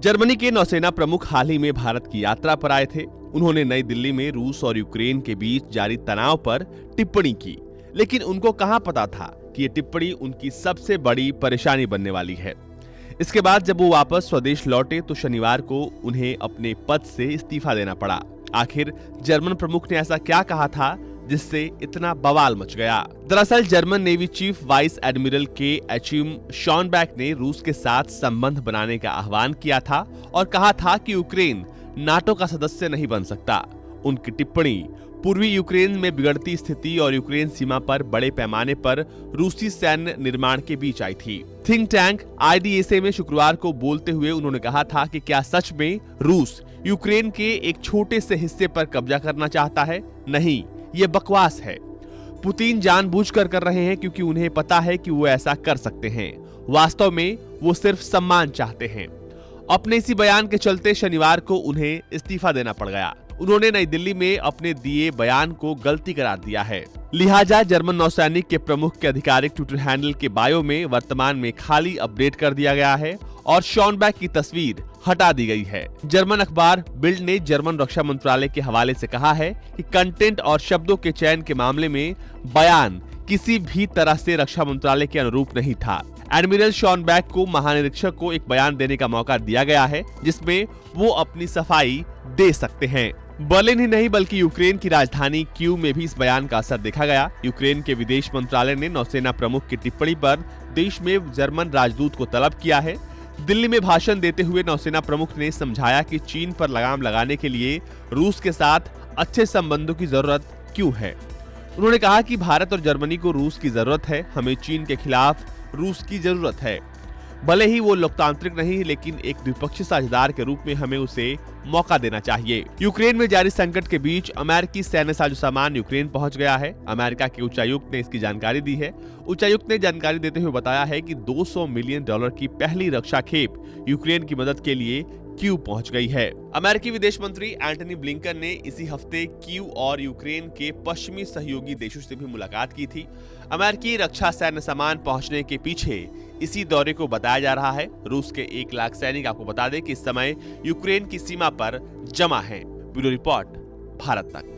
Germany के नौसेना प्रमुख हाल ही में भारत की यात्रा पर आए थे। उन्होंने नई दिल्ली में रूस और यूक्रेन के बीच जारी तनाव पर टिप्पणी की, लेकिन उनको कहां पता था कि ये टिप्पणी उनकी सबसे बड़ी परेशानी बनने वाली है। इसके बाद जब वो वापस स्वदेश लौटे तो शनिवार को उन्हें अपने पद से इस्तीफा देना पड़ा। आखिर जर्मन प्रमुख ने ऐसा क्या कहा था जिससे इतना बवाल मच गया? दरअसल German navy chief vice admiral के एचिम शॉनबैक ने रूस के साथ संबंध बनाने का आह्वान किया था और कहा था कि यूक्रेन नाटो का सदस्य नहीं बन सकता। उनकी टिप्पणी पूर्वी यूक्रेन में बिगड़ती स्थिति और यूक्रेन सीमा पर बड़े पैमाने पर रूसी सैन्य निर्माण के बीच आई थी। थिंक टैंक IDSA में शुक्रवार को बोलते हुए उन्होंने कहा था कि क्या सच में रूस यूक्रेन के एक छोटे से हिस्से पर कब्जा करना चाहता है? नहीं, ये बकवास है। पुतिन जानबूझकर कर रहे हैं क्योंकि उन्हें पता है कि वो ऐसा कर सकते हैं। वास्तव में वो सिर्फ सम्मान चाहते हैं। अपने इसी बयान के चलते शनिवार को उन्हें इस्तीफा देना पड़ गया। उन्होंने नई दिल्ली में अपने दिए बयान को गलती करार दिया है। लिहाजा जर्मन नौसैनिक के प्रमुख के आधिकारिक ट्विटर हैंडल के बायो में वर्तमान में खाली अपडेट कर दिया गया है और शॉनबैक की तस्वीर हटा दी गई है। जर्मन अखबार बिल्ड ने जर्मन रक्षा मंत्रालय के हवाले से कहा है कि कंटेंट और शब्दों के चयन के मामले में बयान किसी भी तरह से रक्षा मंत्रालय के अनुरूप नहीं था। एडमिरल शॉनबैक को महानिरीक्षक को एक बयान देने का मौका दिया गया है जिसमें वो अपनी सफाई दे सकते हैं। बर्लिन ही नहीं बल्कि यूक्रेन की राजधानी कीव में भी इस बयान का असर देखा गया। यूक्रेन के विदेश मंत्रालय ने नौसेना प्रमुख की टिप्पणी पर देश में जर्मन राजदूत को तलब किया है। दिल्ली में भाषण देते हुए नौसेना प्रमुख ने समझाया कि चीन पर लगाम लगाने के लिए रूस के साथ अच्छे संबंधों की जरूरत क्यों है। उन्होंने कहा कि भारत और जर्मनी को रूस की जरूरत है, हमें चीन के खिलाफ रूस की जरूरत है। भले ही वो लोकतांत्रिक नहीं, लेकिन एक द्विपक्षीय साझेदार के रूप में हमें उसे मौका देना चाहिए। यूक्रेन में जारी संकट के बीच अमेरिकी सैन्य साजो सामान यूक्रेन पहुंच गया है। अमेरिका के उच्चायुक्त ने इसकी जानकारी दी है। उच्चायुक्त ने जानकारी देते हुए बताया है कि $200 मिलियन की पहली रक्षा खेप यूक्रेन की मदद के लिए कीव पहुंच गई है। अमेरिकी विदेश मंत्री एंटनी ब्लिंकन ने इसी हफ्ते कीव और यूक्रेन के पश्चिमी सहयोगी देशों से भी मुलाकात की थी। अमेरिकी रक्षा सैन्य सामान पहुंचने के पीछे इसी दौरे को बताया जा रहा है। रूस के 1 लाख सैनिक, आपको बता दें कि इस समय यूक्रेन की सीमा पर जमा हैं। ब्यूरो रिपोर्ट, भारत तक।